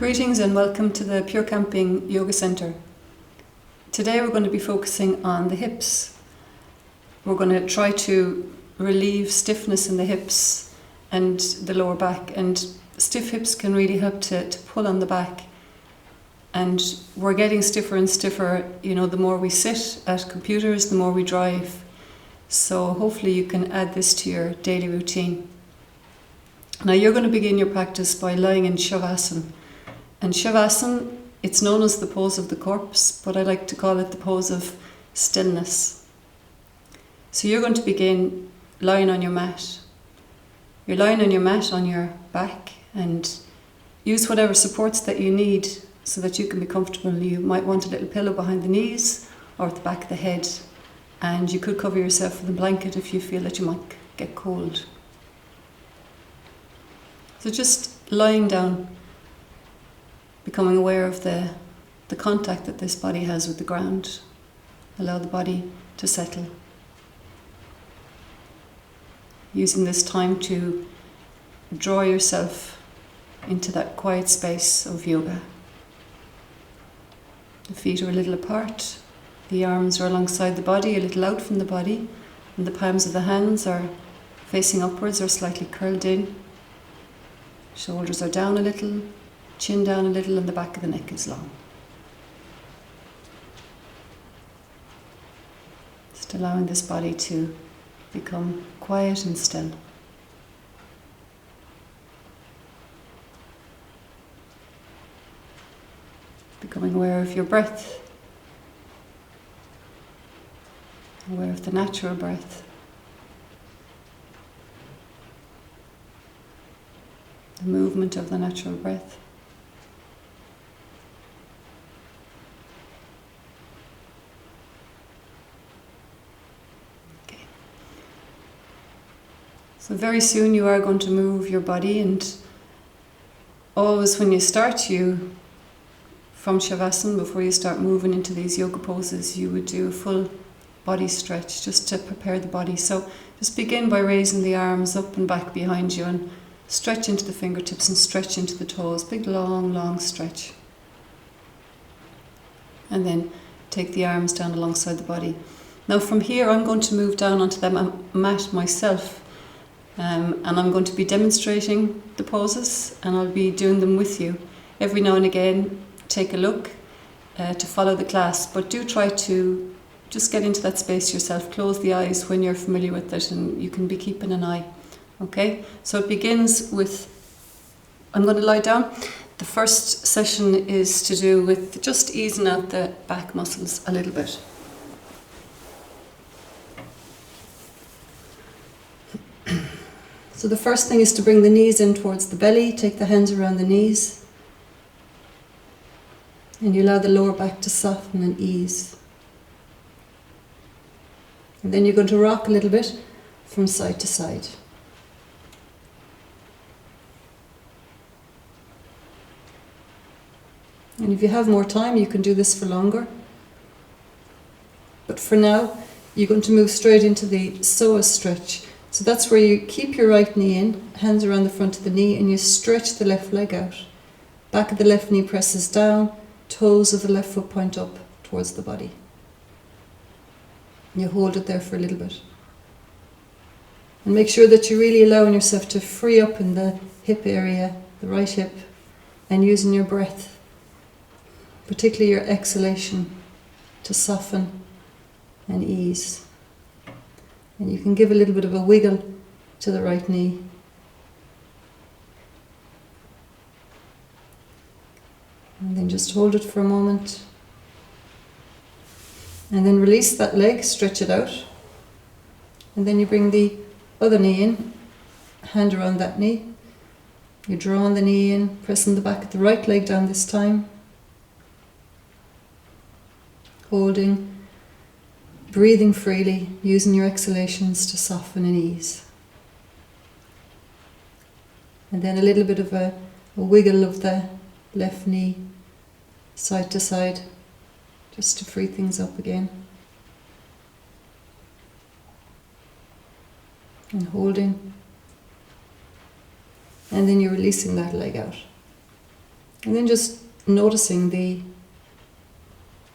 Greetings and welcome to the Pure Camping Yoga Centre. Today we're going to be focusing on the hips. We're going to try to relieve stiffness in the hips and the lower back, and stiff hips can really help to pull on the back, and we're getting stiffer and stiffer, the more we sit at computers, the more we drive. So hopefully you can add this to your daily routine. Now you're going to begin your practice by lying in Savasana. And Savasana, it's known as the pose of the corpse, but I like to call it the pose of stillness. So you're going to begin lying on your mat. You're lying on your mat on your back, and use whatever supports that you need so that you can be comfortable. You might want a little pillow behind the knees or at the back of the head, and you could cover yourself with a blanket if you feel that you might get cold. So just lying down, becoming aware of the contact that this body has with the ground. Allow the body to settle. Using this time to draw yourself into that quiet space of yoga. The feet are a little apart, the arms are alongside the body, a little out from the body, and the palms of the hands are facing upwards or slightly curled in. Shoulders are down a little, chin down a little, and the back of the neck is long. Just allowing this body to become quiet and still. Becoming aware of your breath, aware of the natural breath, the movement of the natural breath. Okay. So very soon you are going to move your body, and always when you start, from Savasana, before you start moving into these yoga poses, you would do a full body stretch just to prepare the body. So just begin by raising the arms up and back behind you and stretch into the fingertips and stretch into the toes. Big long, long stretch. And then take the arms down alongside the body. Now from here I'm going to move down onto the mat myself, and I'm going to be demonstrating the poses, and I'll be doing them with you. Every now and again take a look to follow the class, but do try to just get into that space yourself. Close the eyes when you're familiar with it, and you can be keeping an eye. Okay, so it begins with, I'm going to lie down. The first session is to do with just easing out the back muscles a little bit. So the first thing is to bring the knees in towards the belly, take the hands around the knees, and you allow the lower back to soften and ease. And then you're going to rock a little bit from side to side. And if you have more time, you can do this for longer. But for now, you're going to move straight into the psoas stretch. So that's where you keep your right knee in, hands around the front of the knee, and you stretch the left leg out. Back of the left knee presses down, toes of the left foot point up towards the body. And you hold it there for a little bit. And make sure that you're really allowing yourself to free up in the hip area, the right hip, and using your breath, particularly your exhalation, to soften and ease. And you can give a little bit of a wiggle to the right knee. And then just hold it for a moment. And then release that leg, stretch it out. And then you bring the other knee in, hand around that knee. You draw on the knee in, pressing the back of the right leg down this time. Holding, breathing freely, using your exhalations to soften and ease. And then a little bit of a wiggle of the left knee, side to side, just to free things up again. And holding. And then you're releasing that leg out. And then just noticing the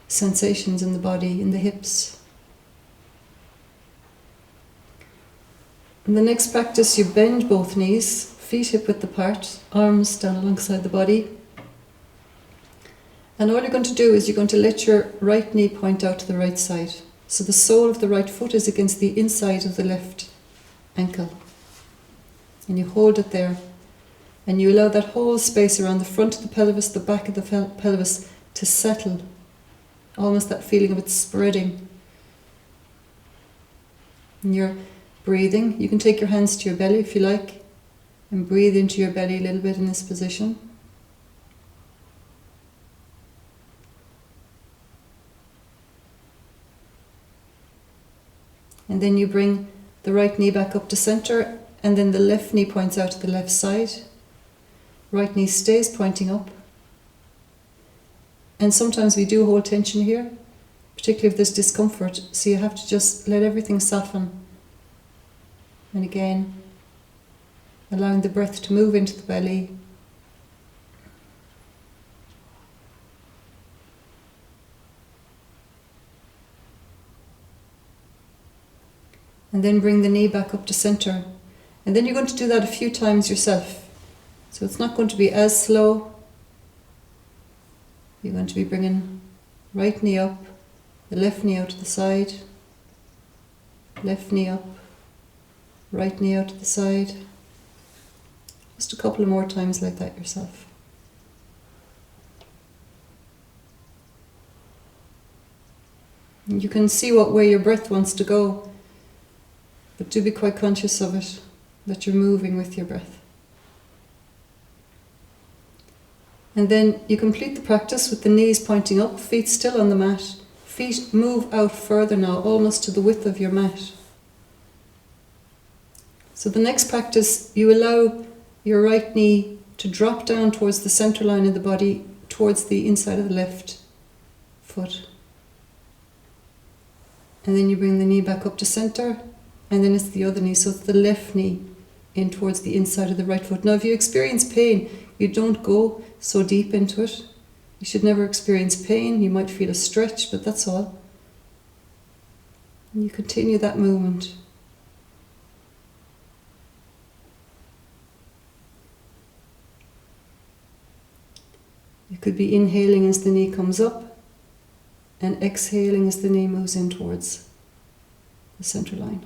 sensations in the body, in the hips. In the next practice, you bend both knees, feet hip width apart, arms down alongside the body. And all you're going to do is you're going to let your right knee point out to the right side. So the sole of the right foot is against the inside of the left ankle. And you hold it there. And you allow that whole space around the front of the pelvis, the back of the pelvis to settle. Almost that feeling of it spreading. And you're breathing. You can take your hands to your belly if you like. And breathe into your belly a little bit in this position. And then you bring the right knee back up to center, and then the left knee points out to the left side. Right knee stays pointing up. And sometimes we do hold tension here, particularly if there's discomfort, so you have to just let everything soften. And again, allowing the breath to move into the belly. And then bring the knee back up to center. And then you're going to do that a few times yourself. So it's not going to be as slow. You're going to be bringing right knee up, the left knee out to the side, left knee up, right knee out to the side. Just a couple of more times like that yourself. And you can see what way your breath wants to go. But do be quite conscious of it, that you're moving with your breath. And then you complete the practice with the knees pointing up, feet still on the mat. Feet move out further now, almost to the width of your mat. So the next practice, you allow your right knee to drop down towards the center line of the body, towards the inside of the left foot. And then you bring the knee back up to center. And then it's the other knee, so it's the left knee in towards the inside of the right foot. Now if you experience pain, you don't go so deep into it. You should never experience pain. You might feel a stretch, but that's all. And you continue that movement. You could be inhaling as the knee comes up and exhaling as the knee moves in towards the center line.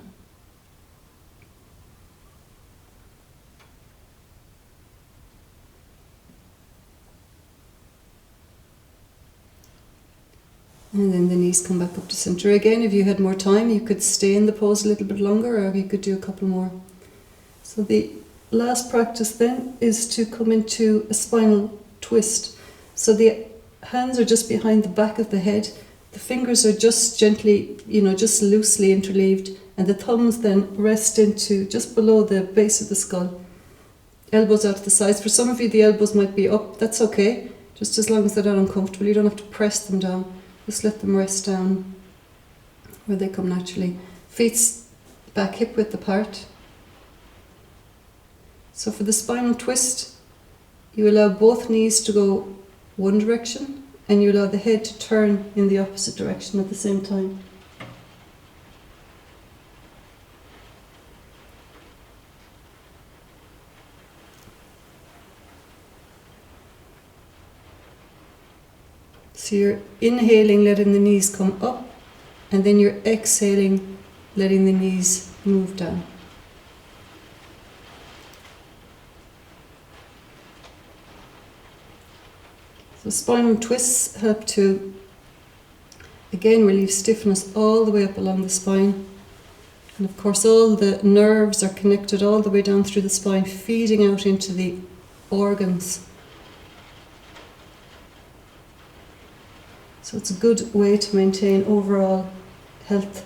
And then the knees come back up to center again. If you had more time, you could stay in the pose a little bit longer, or you could do a couple more. So the last practice then is to come into a spinal twist. So the hands are just behind the back of the head. The fingers are just gently, just loosely interleaved, and the thumbs then rest into just below the base of the skull. Elbows out to the sides. For some of you, the elbows might be up. That's okay, just as long as they're not uncomfortable. You don't have to press them down. Just let them rest down where they come naturally. Feet back hip width apart. So for the spinal twist, you allow both knees to go one direction, and you allow the head to turn in the opposite direction at the same time. So you're inhaling, letting the knees come up, and then you're exhaling, letting the knees move down. So spinal twists help to, again, relieve stiffness all the way up along the spine. And of course all the nerves are connected all the way down through the spine, feeding out into the organs. So it's a good way to maintain overall health.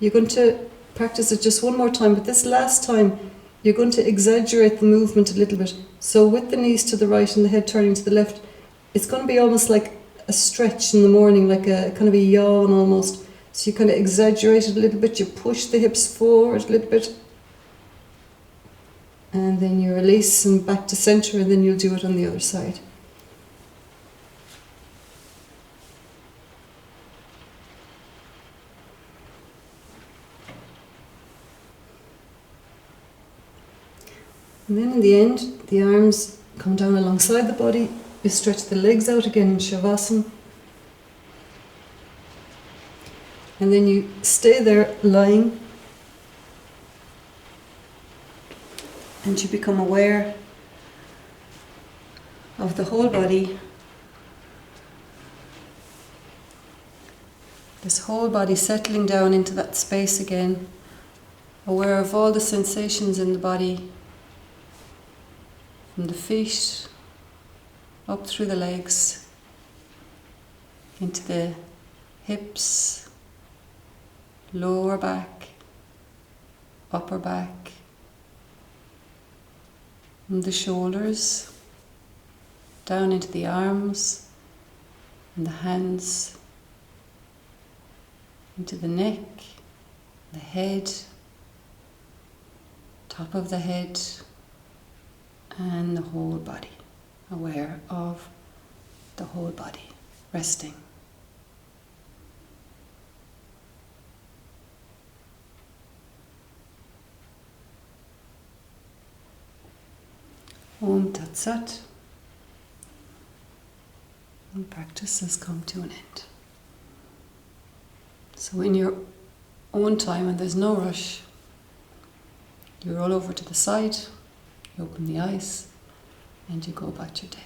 You're going to practice it just one more time, but this last time you're going to exaggerate the movement a little bit. So with the knees to the right and the head turning to the left, it's going to be almost like a stretch in the morning, like a kind of a yawn almost. So you kind of exaggerate it a little bit, you push the hips forward a little bit, and then you release and back to center, and then you'll do it on the other side. And then in the end, the arms come down alongside the body, you stretch the legs out again in Savasana. And then you stay there lying, and you become aware of the whole body. This whole body settling down into that space again, aware of all the sensations in the body, from the feet up through the legs, into the hips, lower back, upper back, and the shoulders, down into the arms and the hands, into the neck, the head, top of the head, and the whole body, aware of the whole body, resting. Om Tat Sat. And practice has come to an end. So in your own time, and there's no rush, you roll over to the side, you open the eyes, and you go about your day.